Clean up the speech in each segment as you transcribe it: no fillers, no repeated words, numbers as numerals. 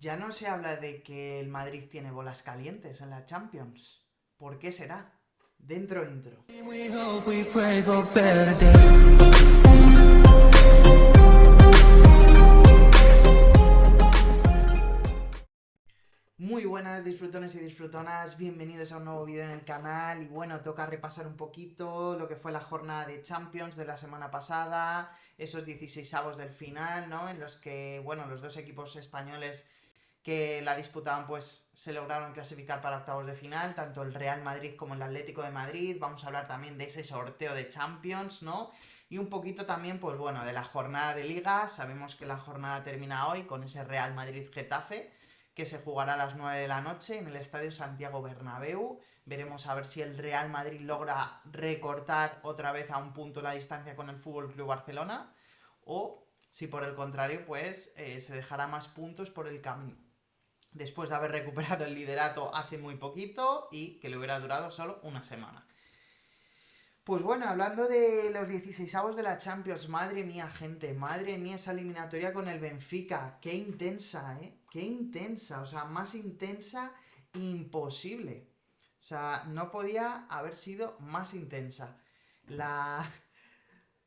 Ya no se habla de que el Madrid tiene bolas calientes en la Champions. ¿Por qué será? Dentro intro. We hope we pray for better days. Muy buenas disfrutones y disfrutonas, bienvenidos a un nuevo vídeo en el canal. Y bueno, toca repasar un poquito lo que fue la jornada de Champions de la semana pasada, esos 16avos del final, ¿no? En los que, bueno, los dos equipos españoles que la disputaban pues se lograron clasificar para octavos de final, tanto el Real Madrid como el Atlético de Madrid. Vamos a hablar también de ese sorteo de Champions, ¿no? Y un poquito también, pues bueno, de la jornada de Liga. Sabemos que la jornada termina hoy con ese Real Madrid-Getafe, que se jugará a las 9 de la noche en el Estadio Santiago Bernabéu. Veremos a ver si el Real Madrid logra recortar otra vez a un punto la distancia con el Fútbol Club Barcelona, o si por el contrario, pues se dejará más puntos por el camino, después de haber recuperado el liderato hace muy poquito y que le hubiera durado solo una semana. Pues bueno, hablando de los 16avos de la Champions, madre mía, gente, madre mía esa eliminatoria con el Benfica, qué intensa, qué intensa, o sea, más intensa imposible. O sea, no podía haber sido más intensa. La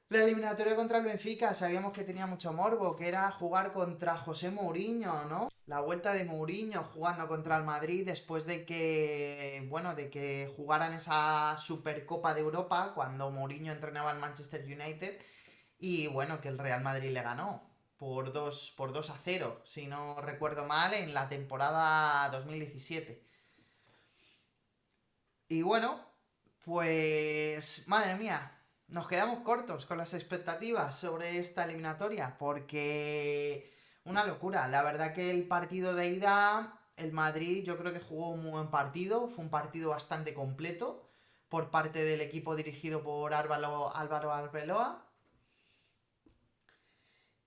eliminatoria contra el Benfica, sabíamos que tenía mucho morbo, que era jugar contra José Mourinho, ¿no? La vuelta de Mourinho jugando contra el Madrid después de que, bueno, de que jugaran esa Supercopa de Europa cuando Mourinho entrenaba al Manchester United y, bueno, que el Real Madrid le ganó por 2-0, si no recuerdo mal, en la temporada 2017. Y bueno, pues madre mía, nos quedamos cortos con las expectativas sobre esta eliminatoria, porque una locura. La verdad que el partido de ida, el Madrid yo creo que jugó un muy buen partido, fue un partido bastante completo por parte del equipo dirigido por Álvaro Arbeloa.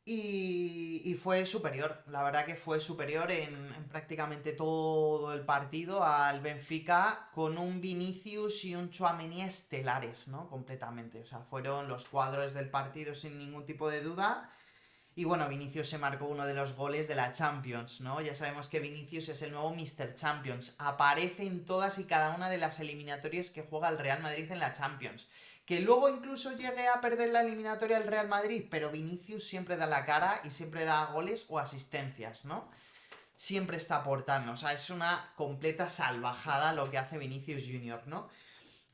Y fue superior, la verdad que fue superior en prácticamente todo el partido al Benfica, con un Vinicius y un Tchouaméni estelares, ¿no? Completamente, o sea, fueron los cuadros del partido sin ningún tipo de duda. Y bueno, Vinicius se marcó uno de los goles de la Champions, ¿no? Ya sabemos que Vinicius es el nuevo Mr. Champions. Aparece en todas y cada una de las eliminatorias que juega el Real Madrid en la Champions. Que luego incluso llegue a perder la eliminatoria el Real Madrid, pero Vinicius siempre da la cara y siempre da goles o asistencias, ¿no? Siempre está aportando, o sea, es una completa salvajada lo que hace Vinicius Junior, ¿no?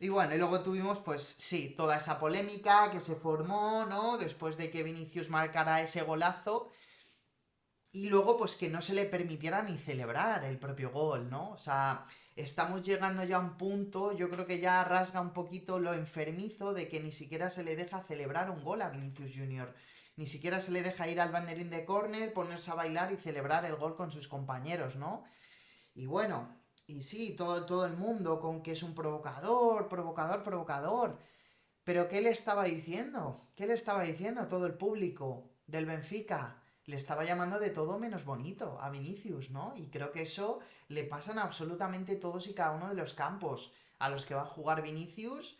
Y bueno, y luego tuvimos, pues sí, toda esa polémica que se formó, ¿no? Después de que Vinicius marcara ese golazo. Y luego, pues que no se le permitiera ni celebrar el propio gol, ¿no? O sea, estamos llegando ya a un punto, yo creo que ya rasga un poquito lo enfermizo de que ni siquiera se le deja celebrar un gol a Vinicius Junior. Ni siquiera se le deja ir al banderín de córner, ponerse a bailar y celebrar el gol con sus compañeros, ¿no? Y bueno, y sí, todo el mundo con que es un provocador, provocador, provocador. Pero ¿qué le estaba diciendo? ¿Qué le estaba diciendo a todo el público del Benfica? Le estaba llamando de todo menos bonito a Vinicius, ¿no? Y creo que eso le pasa en absolutamente todos y cada uno de los campos a los que va a jugar Vinicius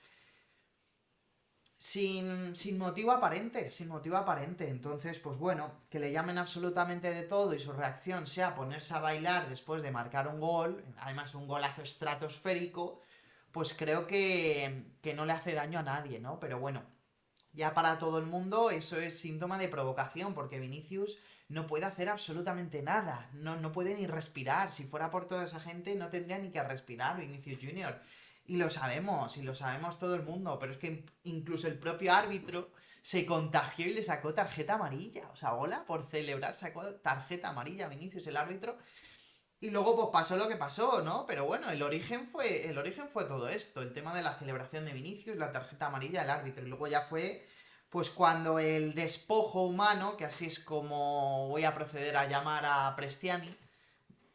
sin motivo aparente, sin motivo aparente. Entonces, pues bueno, que le llamen absolutamente de todo y su reacción sea ponerse a bailar después de marcar un gol, además un golazo estratosférico, pues creo que no le hace daño a nadie, ¿no? Pero bueno, ya para todo el mundo eso es síntoma de provocación, porque Vinicius no puede hacer absolutamente nada, no puede ni respirar. Si fuera por toda esa gente no tendría ni que respirar Vinicius Junior. Y lo sabemos todo el mundo, pero es que incluso el propio árbitro se contagió y le sacó tarjeta amarilla. O sea, hola, por celebrar sacó tarjeta amarilla a Vinicius el árbitro. Y luego pues pasó lo que pasó, ¿no? Pero bueno, el origen fue todo esto, el tema de la celebración de Vinicius, la tarjeta amarilla, el árbitro. Y luego ya fue pues cuando el despojo humano, que así es como voy a proceder a llamar a Prestiani,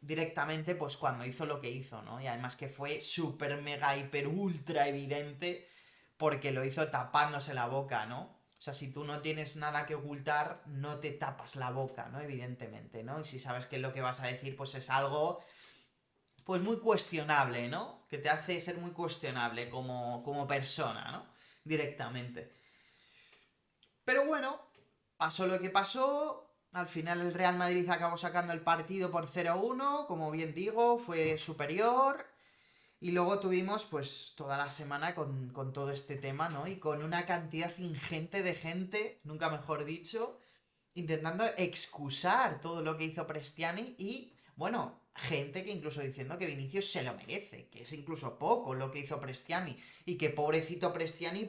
directamente pues cuando hizo lo que hizo, ¿no? Y además que fue súper mega hiper ultra evidente porque lo hizo tapándose la boca, ¿no? O sea, si tú no tienes nada que ocultar, no te tapas la boca, ¿no? Evidentemente, ¿no? Y si sabes que lo que vas a decir pues es algo pues muy cuestionable, ¿no? Que te hace ser muy cuestionable como persona, ¿no? Directamente. Pero bueno, pasó lo que pasó. Al final el Real Madrid acabó sacando el partido por 0-1, como bien digo, fue superior. Y luego tuvimos pues toda la semana con todo este tema, ¿no? Y con una cantidad ingente de gente, nunca mejor dicho, intentando excusar todo lo que hizo Prestiani y, bueno, gente que incluso diciendo que Vinicius se lo merece, que es incluso poco lo que hizo Prestiani y que pobrecito Prestiani,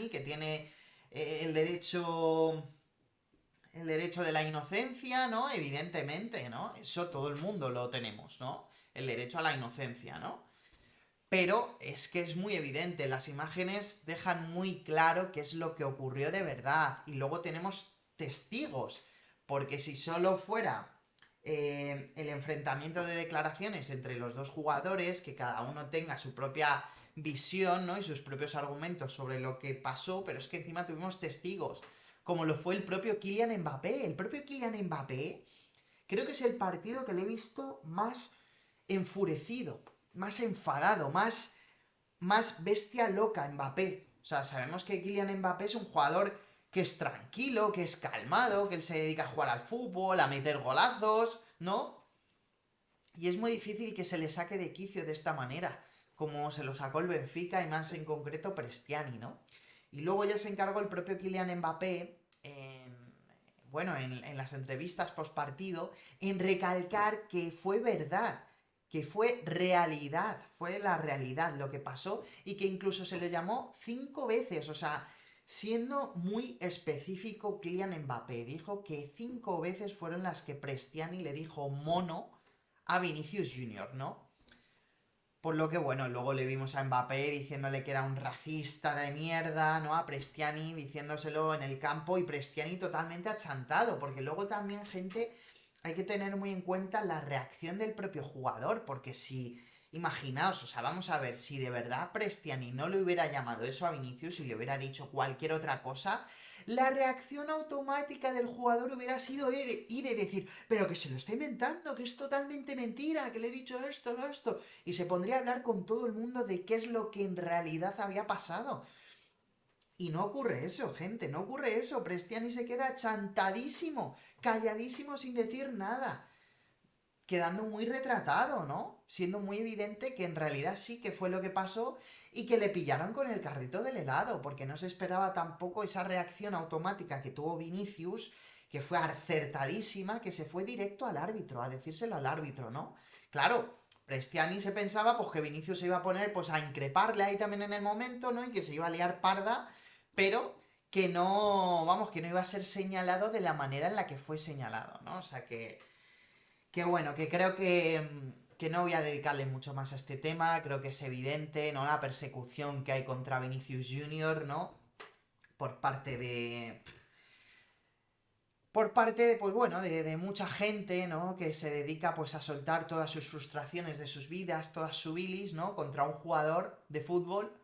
que tiene el derecho de la inocencia, ¿no? Evidentemente, ¿no? Eso todo el mundo lo tenemos, ¿no? El derecho a la inocencia, ¿no? Pero es que es muy evidente, las imágenes dejan muy claro qué es lo que ocurrió de verdad. Y luego tenemos testigos, porque si solo fuera el enfrentamiento de declaraciones entre los dos jugadores, que cada uno tenga su propia visión, ¿no? Y sus propios argumentos sobre lo que pasó, pero es que encima tuvimos testigos, como lo fue el propio Kylian Mbappé. El propio Kylian Mbappé creo que es el partido que le he visto más enfurecido, más enfadado, más bestia loca Mbappé. O sea, sabemos que Kylian Mbappé es un jugador que es tranquilo, que es calmado, que él se dedica a jugar al fútbol, a meter golazos, ¿no? Y es muy difícil que se le saque de quicio de esta manera, como se lo sacó el Benfica y más en concreto Prestiani, ¿no? Y luego ya se encargó el propio Kylian Mbappé bueno, en las entrevistas post partido, en recalcar que fue verdad, que fue realidad, fue la realidad lo que pasó y que incluso se le llamó 5 veces, o sea, siendo muy específico Kylian Mbappé, dijo que 5 veces fueron las que Prestiani le dijo mono a Vinicius Junior, ¿no? Por lo que, bueno, luego le vimos a Mbappé diciéndole que era un racista de mierda, ¿no? A Prestiani diciéndoselo en el campo y Prestiani totalmente achantado, porque luego también, gente, hay que tener muy en cuenta la reacción del propio jugador, porque si, imaginaos, o sea, vamos a ver, si de verdad Prestiani no le hubiera llamado eso a Vinicius y le hubiera dicho cualquier otra cosa, la reacción automática del jugador hubiera sido ir y decir, pero que se lo está inventando, que es totalmente mentira, que le he dicho esto, y se pondría a hablar con todo el mundo de qué es lo que en realidad había pasado. Y no ocurre eso, gente, no ocurre eso. Prestiani se queda chantadísimo, calladísimo sin decir nada, quedando muy retratado, ¿no? Siendo muy evidente que en realidad sí que fue lo que pasó y que le pillaron con el carrito del helado, porque no se esperaba tampoco esa reacción automática que tuvo Vinicius, que fue acertadísima, que se fue directo al árbitro, a decírselo al árbitro, ¿no? Claro, Prestiani se pensaba pues que Vinicius se iba a poner pues a increparle ahí también en el momento, ¿no? Y que se iba a liar parda, pero que no, vamos, que no iba a ser señalado de la manera en la que fue señalado, ¿no? O sea que bueno, que creo que no voy a dedicarle mucho más a este tema, creo que es evidente, ¿no? La persecución que hay contra Vinicius Junior, ¿no? Por parte de... Por parte, de, pues bueno, de mucha gente, ¿no? Que se dedica pues a soltar todas sus frustraciones de sus vidas, toda su bilis, ¿no? Contra un jugador de fútbol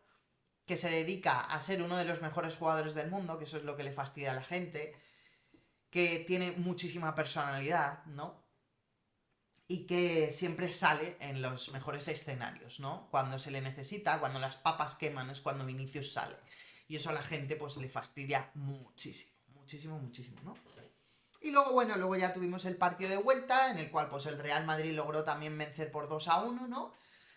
que se dedica a ser uno de los mejores jugadores del mundo, que eso es lo que le fastidia a la gente, que tiene muchísima personalidad, ¿no? Y que siempre sale en los mejores escenarios, ¿no? Cuando se le necesita, cuando las papas queman es cuando Vinicius sale. Y eso a la gente pues le fastidia muchísimo, muchísimo, muchísimo, ¿no? Y luego, bueno, luego ya tuvimos el partido de vuelta, en el cual pues el Real Madrid logró también vencer por 2-1, ¿no?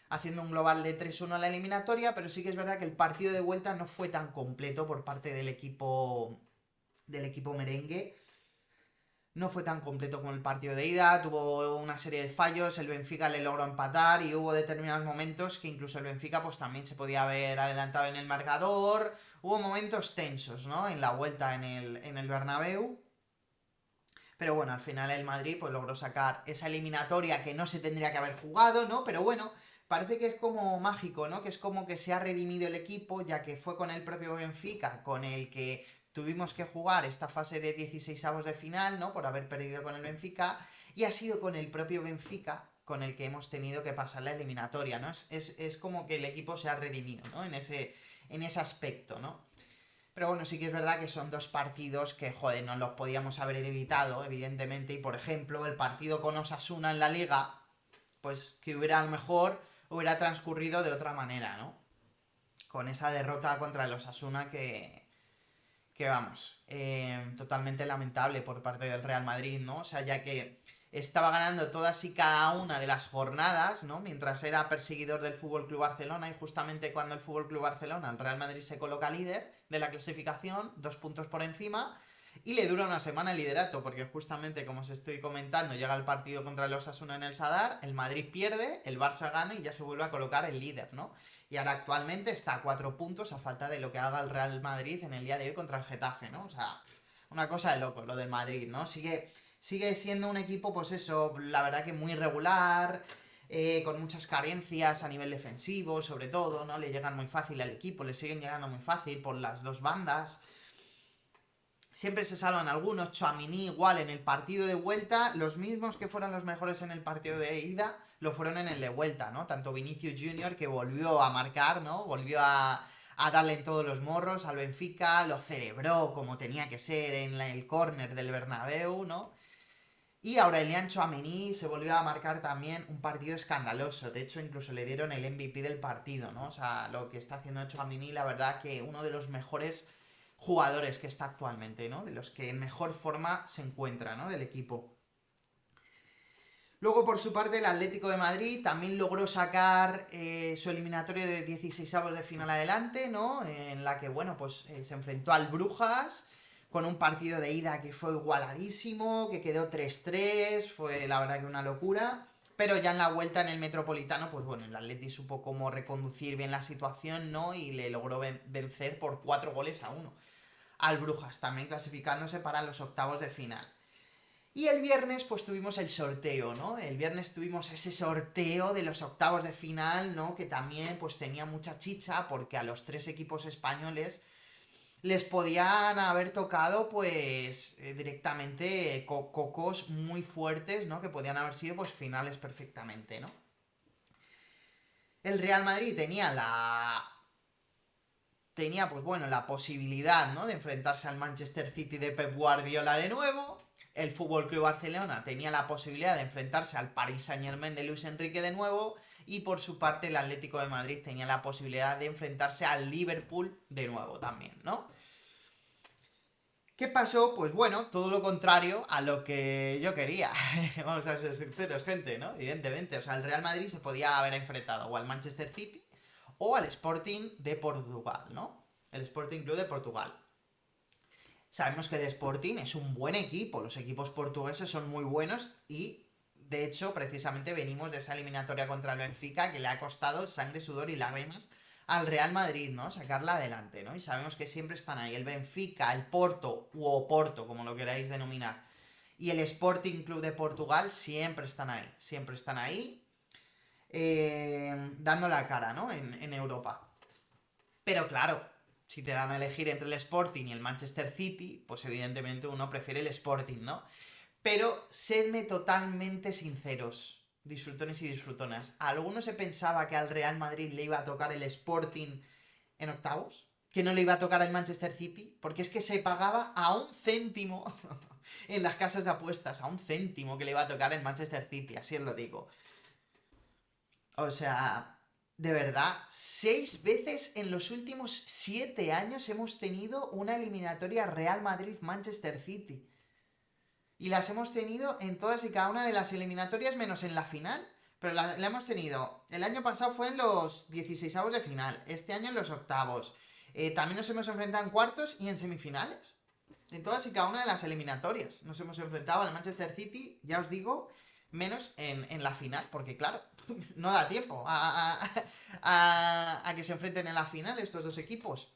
Haciendo un global de 3-1 a la eliminatoria, pero sí que es verdad que el partido de vuelta no fue tan completo por parte del equipo merengue, no fue tan completo como el partido de ida, tuvo una serie de fallos, el Benfica le logró empatar y hubo determinados momentos que incluso el Benfica pues también se podía haber adelantado en el marcador, hubo momentos tensos, ¿no? En la vuelta en el Bernabéu, pero bueno, al final el Madrid pues logró sacar esa eliminatoria que no se tendría que haber jugado, ¿no? Pero bueno, parece que es como mágico, ¿no? Que es como que se ha redimido el equipo, ya que fue con el propio Benfica con el que tuvimos que jugar esta fase de 16avos de final, ¿no? Por haber perdido con el Benfica, y ha sido con el propio Benfica con el que hemos tenido que pasar la eliminatoria, ¿no? Es como que el equipo se ha redimido, ¿no? En ese aspecto, ¿no? Pero bueno, sí que es verdad que son dos partidos que, joder, no los podíamos haber evitado, evidentemente. Y por ejemplo, el partido con Osasuna en la Liga, pues que hubiera a lo mejor hubiera transcurrido de otra manera, ¿no? Con esa derrota contra el Osasuna que vamos, totalmente lamentable por parte del Real Madrid, ¿no? O sea, ya que estaba ganando todas y cada una de las jornadas, ¿no? Mientras era perseguidor del Fútbol Club Barcelona, y justamente cuando el Fútbol Club Barcelona, el Real Madrid se coloca líder de la clasificación, 2 puntos por encima, y le dura una semana el liderato, porque justamente, como os estoy comentando, llega el partido contra el Osasuna en el Sadar, el Madrid pierde, el Barça gana y ya se vuelve a colocar el líder, ¿no? Y ahora actualmente está a 4 puntos a falta de lo que haga el Real Madrid en el día de hoy contra el Getafe, ¿no? O sea, una cosa de loco lo del Madrid, ¿no? Sigue siendo un equipo, pues eso, la verdad que muy irregular, con muchas carencias a nivel defensivo, sobre todo, ¿no? Le llegan muy fácil al equipo, le siguen llegando muy fácil por las dos bandas. Siempre se salvan algunos, Tchouaméni igual en el partido de vuelta, los mismos que fueron los mejores en el partido de ida, lo fueron en el de vuelta, ¿no? Tanto Vinicius Junior, que volvió a marcar, ¿no? Volvió a darle en todos los morros al Benfica, lo celebró como tenía que ser en el córner del Bernabéu, ¿no? Y Aurélien Tchouaméni se volvió a marcar también un partido escandaloso. De hecho, incluso le dieron el MVP del partido, ¿no? O sea, lo que está haciendo Tchouaméni, la verdad que uno de los mejores jugadores que está actualmente, ¿no? De los que en mejor forma se encuentra, ¿no? Del equipo. Luego, por su parte, el Atlético de Madrid también logró sacar su eliminatoria de 16avos de final adelante, ¿no? En la que, bueno, pues se enfrentó al Brujas con un partido de ida que fue igualadísimo, que quedó 3-3, fue la verdad que una locura. Pero ya en la vuelta en el Metropolitano, pues bueno, el Atleti supo cómo reconducir bien la situación, ¿no? Y le logró vencer por 4-1 al Brujas, también clasificándose para los octavos de final. Y el viernes pues tuvimos el sorteo, ¿no? El viernes tuvimos ese sorteo de los octavos de final, ¿no? Que también pues tenía mucha chicha porque a los 3 equipos españoles les podían haber tocado pues directamente cocos muy fuertes, ¿no? Que podían haber sido pues finales perfectamente, ¿no? El Real Madrid tenía pues bueno la posibilidad, ¿no? De enfrentarse al Manchester City de Pep Guardiola de nuevo. El Fútbol Club Barcelona tenía la posibilidad de enfrentarse al Paris Saint-Germain de Luis Enrique de nuevo, y por su parte el Atlético de Madrid tenía la posibilidad de enfrentarse al Liverpool de nuevo también, ¿no? ¿Qué pasó? Pues bueno, todo lo contrario a lo que yo quería. Vamos a ser sinceros, gente, ¿no? Evidentemente, o sea, el Real Madrid se podía haber enfrentado o al Manchester City o al Sporting de Portugal, ¿no? El Sporting Club de Portugal. Sabemos que el Sporting es un buen equipo, los equipos portugueses son muy buenos y, de hecho, precisamente venimos de esa eliminatoria contra el Benfica que le ha costado sangre, sudor y lágrimas al Real Madrid, ¿no? Sacarla adelante, ¿no? Y sabemos que siempre están ahí el Benfica, el Porto u Oporto, como lo queráis denominar, y el Sporting Club de Portugal siempre están ahí, dando la cara, ¿no? En Europa. Pero claro, si te dan a elegir entre el Sporting y el Manchester City, pues evidentemente uno prefiere el Sporting, ¿no? Pero sedme totalmente sinceros, disfrutones y disfrutonas. ¿A alguno se pensaba que al Real Madrid le iba a tocar el Sporting en octavos? ¿Que no le iba a tocar al Manchester City? Porque es que se pagaba a un céntimo en las casas de apuestas, a un céntimo que le iba a tocar el Manchester City, así os lo digo. O sea, de verdad, 6 veces en los últimos 7 años hemos tenido una eliminatoria Real Madrid-Manchester City. Y las hemos tenido en todas y cada una de las eliminatorias, menos en la final. Pero la hemos tenido. El año pasado fue en los 16avos de final. Este año en los octavos. También nos hemos enfrentado en cuartos y en semifinales. En todas y cada una de las eliminatorias. Nos hemos enfrentado al Manchester City, ya os digo, menos en la final. Porque claro, no da tiempo a que se enfrenten en la final estos dos equipos.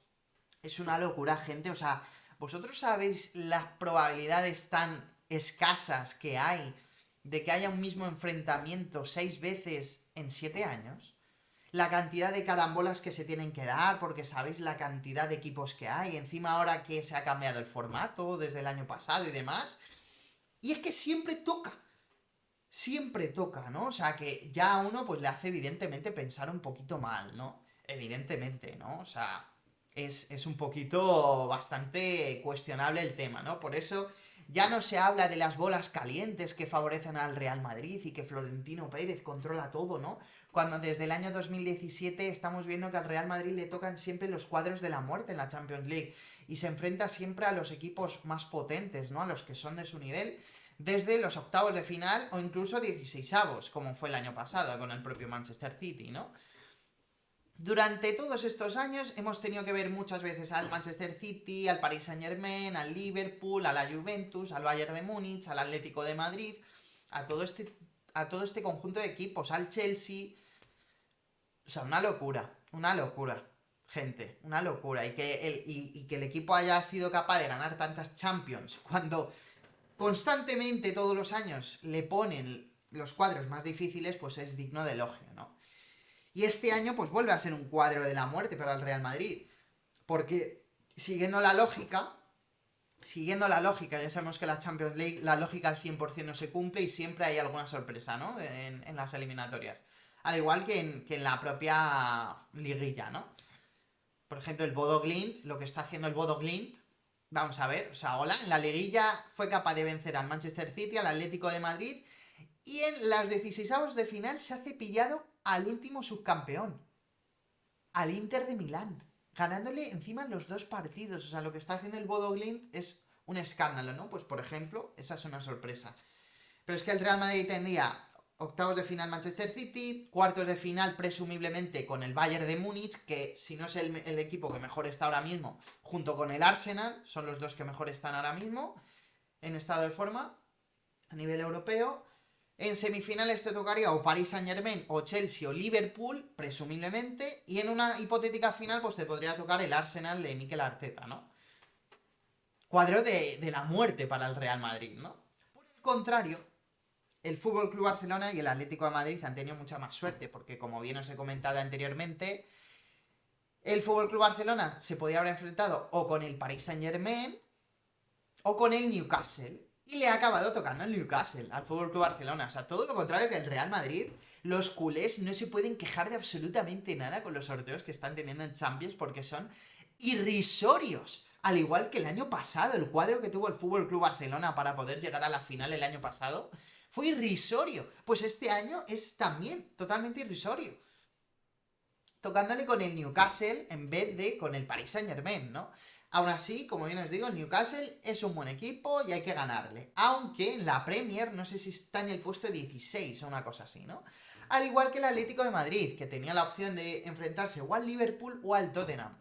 Es una locura, gente. O sea, ¿vosotros sabéis las probabilidades tan escasas que hay de que haya un mismo enfrentamiento 6 veces en 7 años? La cantidad de carambolas que se tienen que dar, porque sabéis la cantidad de equipos que hay, encima ahora que se ha cambiado el formato desde el año pasado y demás, y es que siempre toca, ¿no? O sea que ya a uno pues le hace evidentemente pensar un poquito mal, ¿no? Evidentemente, ¿no? O sea, es un poquito bastante cuestionable el tema, ¿no? Por eso Ya no se habla de las bolas calientes que favorecen al Real Madrid y que Florentino Pérez controla todo, ¿no? Cuando desde el año 2017 estamos viendo que al Real Madrid le tocan siempre los cuadros de la muerte en la Champions League y se enfrenta siempre a los equipos más potentes, ¿no? A los que son de su nivel, desde los octavos de final o incluso 16avos, como fue el año pasado con el propio Manchester City, ¿no? Durante todos estos años hemos tenido que ver muchas veces al Manchester City, al Paris Saint-Germain, al Liverpool, a la Juventus, al Bayern de Múnich, al Atlético de Madrid, a todo este conjunto de equipos, al Chelsea. O sea, una locura, gente, una locura. Y que el equipo haya sido capaz de ganar tantas Champions cuando constantemente todos los años le ponen los cuadros más difíciles, pues es digno de elogio, ¿no? Y este año pues vuelve a ser un cuadro de la muerte para el Real Madrid. Porque siguiendo la lógica, ya sabemos que la Champions League, la lógica al 100% no se cumple y siempre hay alguna sorpresa, ¿no? En las eliminatorias. Al igual que en la propia liguilla, ¿no? Por ejemplo, el Bodo Glimt, lo que está haciendo el Bodo Glimt, vamos a ver, o sea, hola, en la liguilla fue capaz de vencer al Manchester City, al Atlético de Madrid, y en las 16avos de final se ha cepillado al último subcampeón, al Inter de Milán, ganándole encima los dos partidos. O sea, lo que está haciendo el Bodo Glimt es un escándalo, ¿no? Pues por ejemplo, esa es una sorpresa. Pero es que el Real Madrid tendría octavos de final Manchester City, cuartos de final presumiblemente con el Bayern de Múnich, que si no es el equipo que mejor está ahora mismo, junto con el Arsenal, son los dos que mejor están ahora mismo en estado de forma a nivel europeo. En semifinales te tocaría o Paris Saint-Germain, o Chelsea, o Liverpool, presumiblemente. Y en una hipotética final, pues te podría tocar el Arsenal de Mikel Arteta, ¿no? Cuadro de la muerte para el Real Madrid, ¿no? Por el contrario, el FC Barcelona y el Atlético de Madrid han tenido mucha más suerte, porque como bien os he comentado anteriormente, el FC Barcelona se podía haber enfrentado o con el Paris Saint-Germain o con el Newcastle. Y le ha acabado tocando el Newcastle al FC Barcelona. O sea, todo lo contrario que el Real Madrid. Los culés no se pueden quejar de absolutamente nada con los sorteos que están teniendo en Champions porque son irrisorios. Al igual que el año pasado, el cuadro que tuvo el FC Barcelona para poder llegar a la final el año pasado fue irrisorio. Pues este año es también totalmente irrisorio. Tocándole con el Newcastle en vez de con el Paris Saint-Germain, ¿no? Aún así, como bien os digo, el Newcastle es un buen equipo y hay que ganarle. Aunque en la Premier no sé si está en el puesto 16 o una cosa así, ¿no? Al igual que el Atlético de Madrid, que tenía la opción de enfrentarse o al Liverpool o al Tottenham.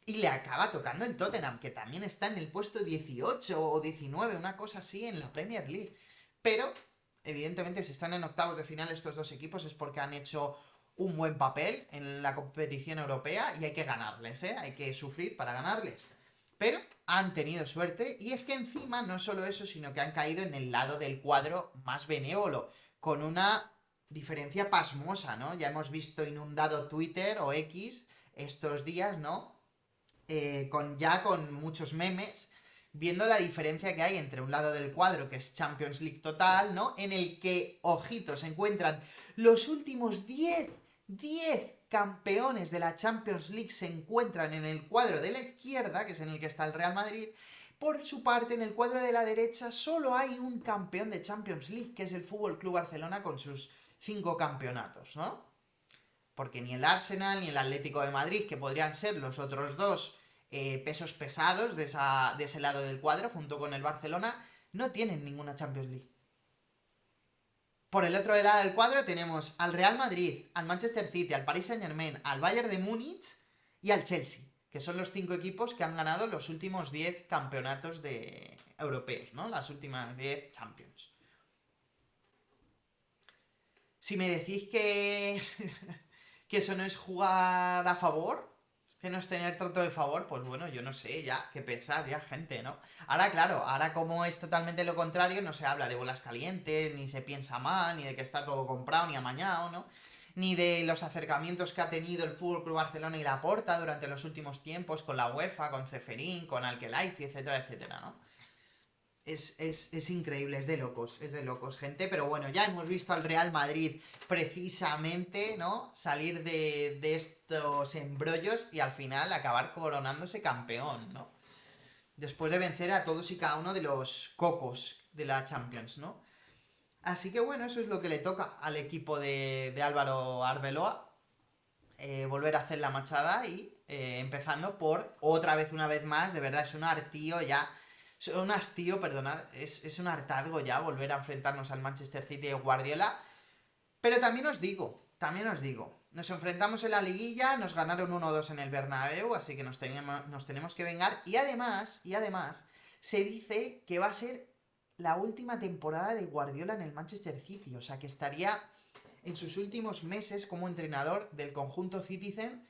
Y le acaba tocando el Tottenham, que también está en el puesto 18 o 19, una cosa así, en la Premier League. Pero, evidentemente, si están en octavos de final estos dos equipos es porque han hecho un buen papel en la competición europea y hay que ganarles, ¿eh? Hay que sufrir para ganarles. Pero han tenido suerte y es que encima no solo eso, sino que han caído en el lado del cuadro más benévolo, con una diferencia pasmosa, ¿no? Ya hemos visto inundado Twitter o X estos días, ¿no? Con muchos memes, viendo la diferencia que hay entre un lado del cuadro, que es Champions League total, ¿no? En el que, ojito, se encuentran los últimos 10 campeones de la Champions League se encuentran en el cuadro de la izquierda, que es en el que está el Real Madrid. Por su parte, en el cuadro de la derecha solo hay un campeón de Champions League, que es el FC Barcelona con sus 5 campeonatos, ¿no? Porque ni el Arsenal ni el Atlético de Madrid, que podrían ser los otros dos pesos pesados de ese lado del cuadro, junto con el Barcelona, no tienen ninguna Champions League. Por el otro lado del cuadro tenemos al Real Madrid, al Manchester City, al Paris Saint-Germain, al Bayern de Múnich y al Chelsea, que son los 5 equipos que han ganado los últimos 10 campeonatos europeos, ¿no? Las últimas 10 Champions. Si me decís que eso no es jugar a favor, que no es tener trato de favor, pues bueno, yo no sé ya qué pensar, ya gente, ¿no? Ahora, claro, ahora como es totalmente lo contrario, no se habla de bolas calientes, ni se piensa mal, ni de que está todo comprado, ni amañado, ¿no? Ni de los acercamientos que ha tenido el FC Barcelona y Laporta durante los últimos tiempos con la UEFA, con Ceferín, con Al-Khelaifi, etcétera, etcétera, ¿no? Es increíble, es de locos, gente. Pero bueno, ya hemos visto al Real Madrid precisamente, ¿no? Salir de estos embrollos y al final acabar coronándose campeón, ¿no? después de vencer a todos y cada uno de los cocos de la Champions, ¿no? Así que bueno, eso es lo que le toca al equipo de Álvaro Arbeloa, volver a hacer la machada y empezando por, otra vez, una vez más, de verdad, es un hartío ya, es un hastío, perdonad, es un hartazgo ya volver a enfrentarnos al Manchester City de Guardiola, pero también os digo, nos enfrentamos en la liguilla, nos ganaron 1-2 en el Bernabéu, así que nos tenemos que vengar, y además, se dice que va a ser la última temporada de Guardiola en el Manchester City, o sea que estaría en sus últimos meses como entrenador del conjunto Citizen,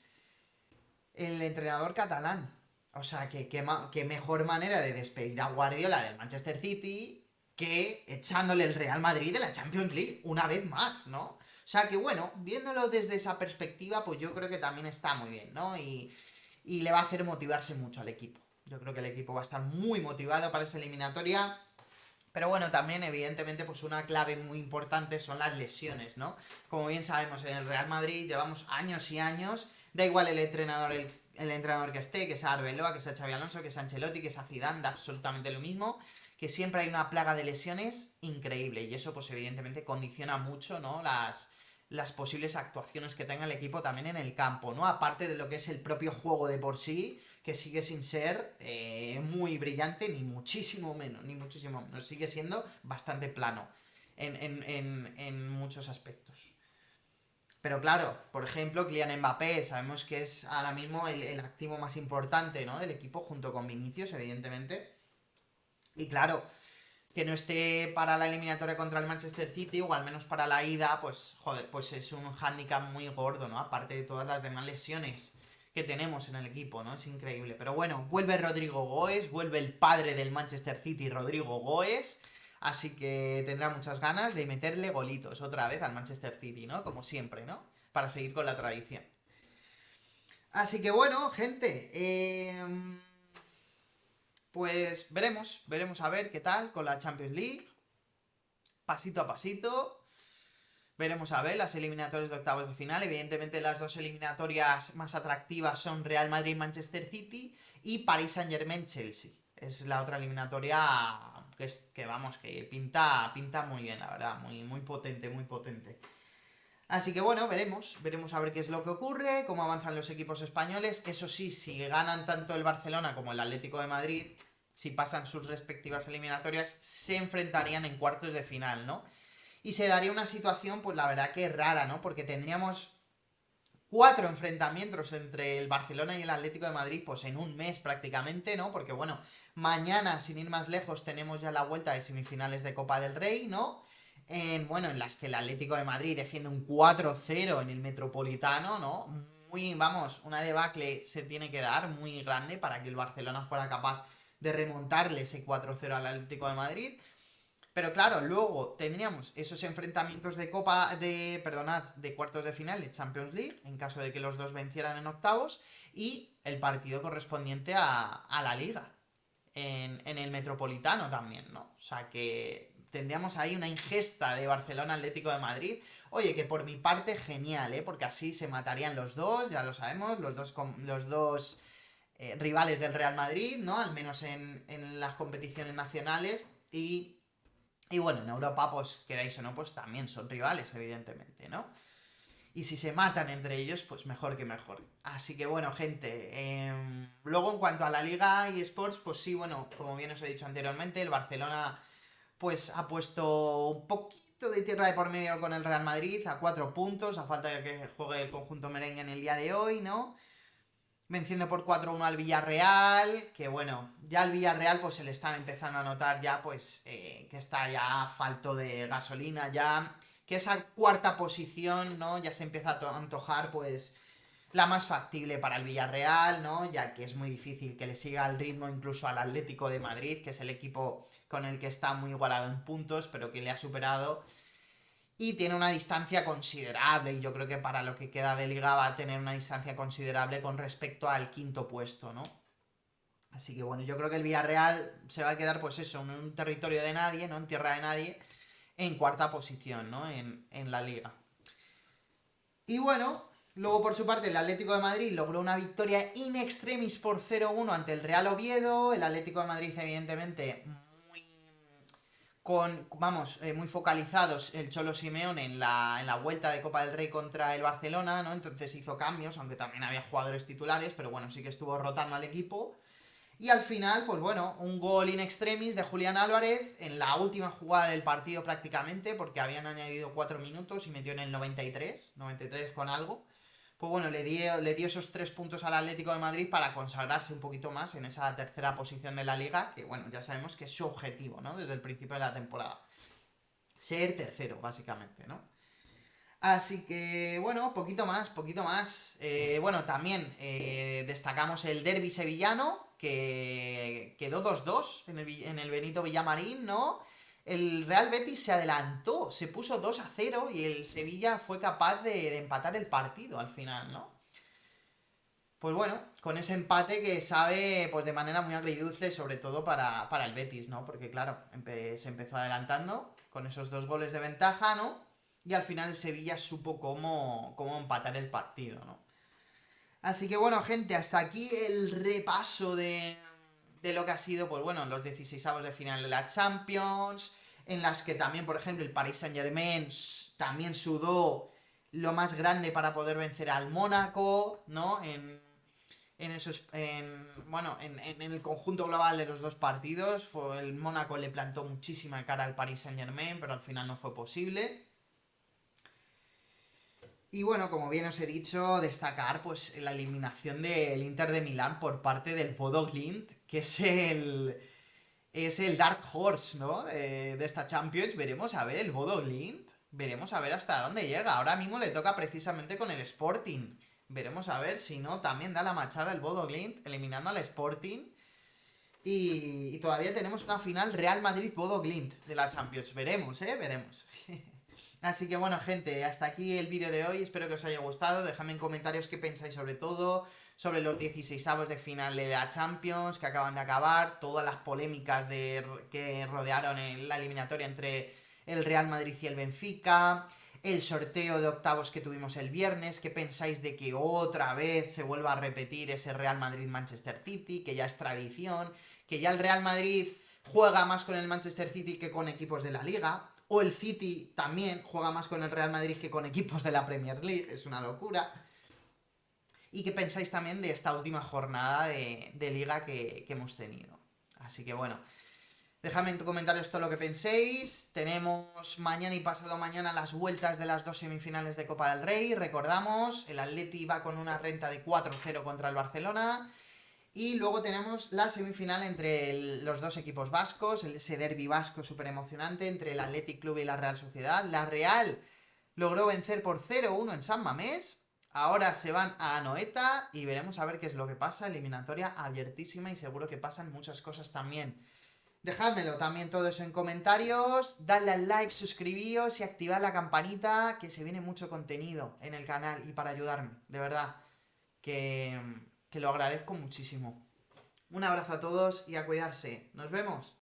el entrenador catalán. O sea, que mejor manera de despedir a Guardiola del Manchester City que echándole el Real Madrid de la Champions League una vez más, ¿no? O sea que bueno, viéndolo desde esa perspectiva, pues yo creo que también está muy bien, ¿no? Y le va a hacer motivarse mucho al equipo. Yo creo que el equipo va a estar muy motivado para esa eliminatoria. Pero bueno, también evidentemente pues una clave muy importante son las lesiones, ¿no? Como bien sabemos, en el Real Madrid llevamos años y años, da igual el entrenador que esté, que sea Arbeloa, que sea Xabi Alonso, que sea Ancelotti, que sea Zidane, da absolutamente lo mismo, que siempre hay una plaga de lesiones increíble y eso pues evidentemente condiciona mucho, ¿no? Las posibles actuaciones que tenga el equipo también en el campo, ¿no? Aparte de lo que es el propio juego de por sí, que sigue sin ser muy brillante, ni muchísimo menos, sigue siendo bastante plano en muchos aspectos. Pero claro, por ejemplo, Kylian Mbappé, sabemos que es ahora mismo el activo más importante, ¿no? Del equipo, junto con Vinicius, evidentemente. Y claro, que no esté para la eliminatoria contra el Manchester City, o al menos para la ida, pues joder, pues es un hándicap muy gordo, ¿no? Aparte de todas las demás lesiones que tenemos en el equipo, ¿no? Es increíble. Pero bueno, vuelve Rodrigo Goes, vuelve el padre del Manchester City, Rodrigo Goes, así que tendrá muchas ganas de meterle golitos otra vez al Manchester City, ¿no? Como siempre, ¿no? Para seguir con la tradición. Así que bueno, gente, pues veremos a ver qué tal con la Champions League, pasito a pasito. Veremos a ver las eliminatorias de octavos de final. Evidentemente las dos eliminatorias más atractivas son Real Madrid-Manchester City y Paris Saint-Germain-Chelsea. Es la otra eliminatoria que pinta muy bien, la verdad, muy potente, muy potente. Así que bueno, veremos a ver qué es lo que ocurre, cómo avanzan los equipos españoles. Eso sí, si ganan tanto el Barcelona como el Atlético de Madrid, si pasan sus respectivas eliminatorias, se enfrentarían en cuartos de final, ¿no? Y se daría una situación, pues la verdad que rara, ¿no? Porque tendríamos 4 enfrentamientos entre el Barcelona y el Atlético de Madrid, pues en un mes prácticamente, ¿no? Porque bueno, mañana, sin ir más lejos, tenemos ya la vuelta de semifinales de Copa del Rey, ¿no? En las que el Atlético de Madrid defiende un 4-0 en el Metropolitano, ¿no? Una debacle se tiene que dar muy grande para que el Barcelona fuera capaz de remontarle ese 4-0 al Atlético de Madrid. Pero claro, luego tendríamos esos enfrentamientos de cuartos de final de Champions League, en caso de que los dos vencieran en octavos, y el partido correspondiente a la Liga, en el Metropolitano también, ¿no? O sea que tendríamos ahí una ingesta de Barcelona Atlético de Madrid. Oye, que por mi parte genial, ¿eh? Porque así se matarían los dos, ya lo sabemos, los dos rivales del Real Madrid, ¿no? Al menos en las competiciones nacionales. Y bueno, en Europa, pues queráis o no, pues también son rivales, evidentemente, ¿no? Y si se matan entre ellos, pues mejor que mejor. Así que bueno, gente. Luego, en cuanto a la Liga y Sports, pues sí, bueno, como bien os he dicho anteriormente, el Barcelona pues ha puesto un poquito de tierra de por medio con el Real Madrid a 4 puntos, a falta de que juegue el conjunto merengue en el día de hoy, ¿no? Venciendo por 4-1 al Villarreal, que bueno, ya al Villarreal pues se le están empezando a notar ya pues que está ya falto de gasolina, ya que esa cuarta posición, ¿no? Ya se empieza a antojar pues la más factible para el Villarreal, ¿no? Ya que es muy difícil que le siga el ritmo incluso al Atlético de Madrid, que es el equipo con el que está muy igualado en puntos, pero que le ha superado. Y tiene una distancia considerable, y yo creo que para lo que queda de liga va a tener una distancia considerable con respecto al quinto puesto, ¿no? Así que bueno, yo creo que el Villarreal se va a quedar pues eso, en un territorio de nadie, ¿no? En tierra de nadie, en cuarta posición, ¿no? En la liga. Y bueno, Luego, por su parte, el Atlético de Madrid logró una victoria in extremis por 0-1 ante el Real Oviedo. El Atlético de Madrid, evidentemente, muy focalizados el Cholo Simeone en la vuelta de Copa del Rey contra el Barcelona, ¿no? Entonces hizo cambios, aunque también había jugadores titulares, pero bueno, sí que estuvo rotando al equipo. Y al final, pues bueno, un gol in extremis de Julián Álvarez en la última jugada del partido prácticamente, porque habían añadido 4 minutos y metió en el 93 con algo. Pues bueno, le dio esos 3 puntos al Atlético de Madrid para consagrarse un poquito más en esa tercera posición de la liga, que bueno, ya sabemos que es su objetivo, ¿no? Desde el principio de la temporada. Ser tercero, básicamente, ¿no? Así que, bueno, poquito más. Bueno, también destacamos el derbi sevillano, que quedó 2-2 en el Benito Villamarín, ¿no? El Real Betis se adelantó, se puso 2-0 y el Sevilla fue capaz de empatar el partido al final, ¿no? Pues bueno, con ese empate que sabe pues de manera muy agridulce, sobre todo para el Betis, ¿no? Porque claro, se empezó adelantando con esos 2 goles de ventaja, ¿no? Y al final el Sevilla supo cómo empatar el partido, ¿no? Así que bueno, gente, hasta aquí el repaso de lo que ha sido, pues bueno, los 16avos de final de la Champions, en las que también, por ejemplo, el Paris Saint-Germain también sudó lo más grande para poder vencer al Mónaco, ¿no? En el conjunto global de los 2 partidos, el Mónaco le plantó muchísima cara al Paris Saint-Germain, pero al final no fue posible. Y bueno, como bien os he dicho, destacar pues la eliminación del Inter de Milán por parte del Bodo Glimt, que es el Dark Horse, ¿no? De esta Champions. Veremos a ver el Bodo Glimt, veremos a ver hasta dónde llega. Ahora mismo le toca precisamente con el Sporting. Veremos a ver si no también da la machada el Bodo Glimt, eliminando al Sporting. Y todavía tenemos una final Real Madrid-Bodo Glimt de la Champions. Veremos, veremos. Así que bueno, gente, hasta aquí el vídeo de hoy. Espero que os haya gustado. Dejadme en comentarios qué pensáis sobre todo, sobre los 16avos de final de la Champions que acaban de acabar, todas las polémicas que rodearon en la eliminatoria entre el Real Madrid y el Benfica, el sorteo de octavos que tuvimos el viernes. ¿Qué pensáis de que otra vez se vuelva a repetir ese Real Madrid-Manchester City, que ya es tradición, que ya el Real Madrid juega más con el Manchester City que con equipos de la Liga? O el City también juega más con el Real Madrid que con equipos de la Premier League. Es una locura. ¿Y qué pensáis también de esta última jornada de liga que hemos tenido? Así que bueno, dejadme en comentarios todo lo que penséis. Tenemos mañana y pasado mañana las vueltas de las 2 semifinales de Copa del Rey. Recordamos, el Atleti va con una renta de 4-0 contra el Barcelona. Y luego tenemos la semifinal entre los 2 equipos vascos, ese derbi vasco súper emocionante entre el Athletic Club y la Real Sociedad. La Real logró vencer por 0-1 en San Mamés. Ahora se van a Anoeta y veremos a ver qué es lo que pasa. Eliminatoria abiertísima y seguro que pasan muchas cosas también. Dejádmelo también todo eso en comentarios, dadle al like, suscribíos y activad la campanita, que se viene mucho contenido en el canal y para ayudarme, de verdad, que lo agradezco muchísimo. Un abrazo a todos y a cuidarse. ¡Nos vemos!